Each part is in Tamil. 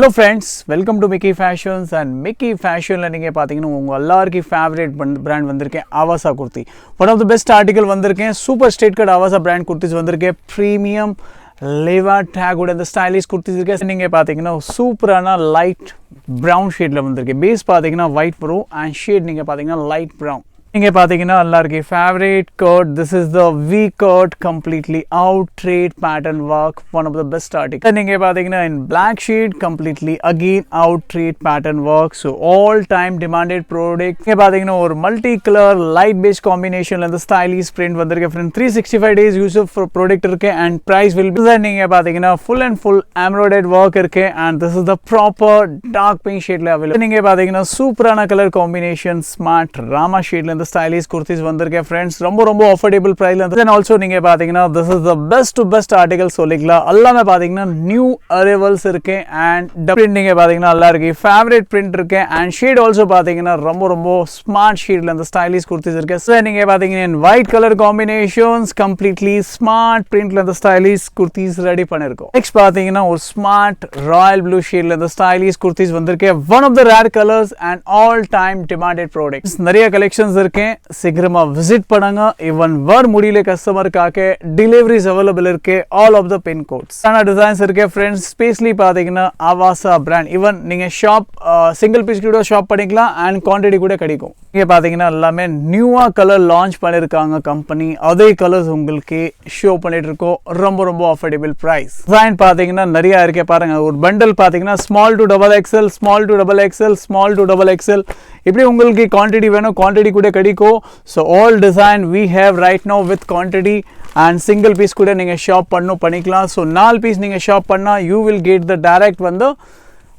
Hello friends, welcome to Mickey Fashions and Mickey Fashion நீங்க பாத்தீங்கன்னா உங்க எல்லாருக்கும் ஃபேவரட் பிராண்ட் வந்திருக்கேன் Avaassa Kurti. One of the best article வந்திருக்கேன் super straight cut Avaassa brand kurtis வந்திருக்கேன் பிரீமியம் leather tag உடன் அந்த ஸ்டைலிஷ் kurtis இருக்கு. நீங்க பாத்தீங்கன்னா சூப்பரான லைட் பிரவுன் ஷேட்ல வந்திருக்கு. பேஸ் பாத்தீங்கன்னா ஒயிட் வரும் and shade நீங்க பாத்தீங்கன்னா லைட் பிரவுன். நீங்க பாத்தீங்கன்னா எல்லாருக்கும் favourite cut. This is the V cut completely out trade pattern work, one of the best article. நீங்க பாத்தீங்கன்னா in black shade completely again out trade pattern work, so all time demanded product. நீங்க பாத்தீங்கன்னா ஒரு multi color light beige combination and the stylish print வந்திருக்கு. friend 365 days use of product இருக்கு and price will be நீங்க பாத்தீங்கன்னா full and full embroidered work இருக்கு and this is the proper dark pink shade ல available. நீங்க பாத்தீங்கன்னா சூப்பரான கலர் காம்பினேஷன் ஸ்மார்ட் ராமா ஷேட்ல the stylish kurtis வந்திருக்கே friends ரொம்ப affordable price ல and also நீங்க பாத்தீங்கன்னா this is the best to best article சொல்லிக்கலாம். எல்லாமே பாத்தீங்கன்னா new arrivals இருக்கு and print நீங்க பாத்தீங்கன்னா எல்லாருக்கும் favorite print இருக்கு and shade also பாத்தீங்கன்னா ரொம்ப smart shade ல அந்த stylish kurtis இருக்கு. so நீங்க பாத்தீங்கன்னா in white color combinations completely smart print ல அந்த stylish kurtis ரெடி பண்ணிருக்கோம். next பாத்தீங்கன்னா ஒரு smart royal blue shade ல அந்த stylish kurtis வந்திருக்கே. one of the rare colors and all time demanded products. நிறைய collections சீக்கிரமா விசிட் பண்ணுங்க. ஈவன் வர் முடியல கஸ்டமருக்காக டெலிவரிஸ் அவைலபிள் இருக்கு all of the pin codes. ஆனா டிசைன்ஸ் இருக்கு ஃப்ரெண்ட்ஸ். ஸ்பெஷலி பாத்தீங்கன்னா Avaassa பிராண்ட். ஈவன் நீங்க ஷாப் சிங்கிள் பீஸ் கூட ஷாப் பண்ணிக்கலாம் அண்ட் குவாண்டிட்டி கூட கிடைக்கும். இங்க பாத்தீங்கன்னா எல்லாமே நியூவா கலர் லான்ச் பண்ணிருக்காங்க கம்பெனி. அதே கலர்ஸ் உங்களுக்கு ஷோ பண்ணிட்டு இருக்கோம். ரொம்ப அஃபோர்டபுள் பிரைஸ். டிசைன் பாத்தீங்கன்னா நிறைய இருக்கு பாருங்க. ஒரு பண்டல் பாத்தீங்கன்னா small to double XL, small to double XL, small to double XL. இப்படி உங்களுக்கு குவாண்டிட்டி வேணும் குவாண்டிட்டி கூட கிடைக்கும். so all design we have right now with quantity and single piece கூட நீங்க ஷாப் பண்ணிக்கலாம். so 4 பீஸ் நீங்க ஷாப் பண்ணா you will get the direct வந்து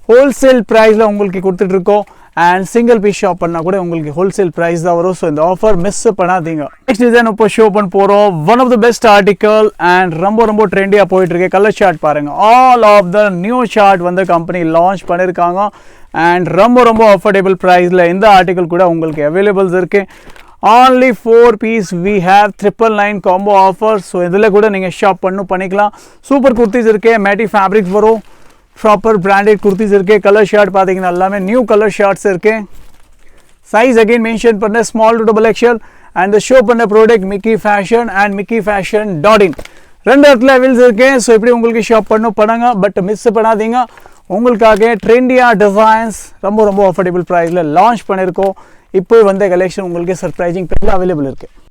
wholesale price ல உங்களுக்கு கொடுத்துட்டு இருக்கோம் and single piece shop பண்ணா கூட உங்களுக்கு wholesale price தான் வரும். so இந்த ஆஃபர் மிஸ் பண்ணாதீங்க. next design இப்போ ஷோ பண்ண போறோம். one of the best article and ரொம்ப ட்ரெண்டியா போயிட்டு இருக்கு. கலர் சார்ட் பாருங்க. all of the new chart வந்து கம்பெனி லான்ச் பண்ணிருக்காங்க and ரொம்ப affordable price ல இந்த ஆர்டிகல் கூட உங்களுக்கு அவைலபிள்ஸ் இருக்கு. only 4 piece we have 999 combo offer. so இதுல கூட நீங்க ஷாப் பண்ணிக்கலாம். சூப்பர் kurtis இருக்கு. மேட்டி ஃபேப்ரிக்ஸ் வரும். ப்ராப்பர் பிராண்டட் kurtis இருக்கு. கலர் ஷார்ட் பாத்தீங்கன்னா எல்லாமே நியூ கலர் ஷார்ட்ஸ் இருக்கு. சைஸ் அகைன் மென்ஷன் பண்ண small to double XL and the show பண்ண product Mickey fashion and mickeyfashion.in ரெண்டு இடத்துல அவைலபிள்ஸ் இருக்கு. ஸோ இப்படி உங்களுக்கு ஷாப் பண்ணுங்க. பட் மிஸ் பண்ணாதீங்க. உங்களுக்காக ட்ரெண்டியா டிசைன்ஸ் ரொம்ப அஃபோர்டபுள் ப்ரைஸில் லான்ச் பண்ணியிருக்கோம். இப்போ வந்த கலெக்ஷன் உங்களுக்கு சர்ப்ரைசிங் ப்ரைஸில் அவைலபிள் இருக்குது.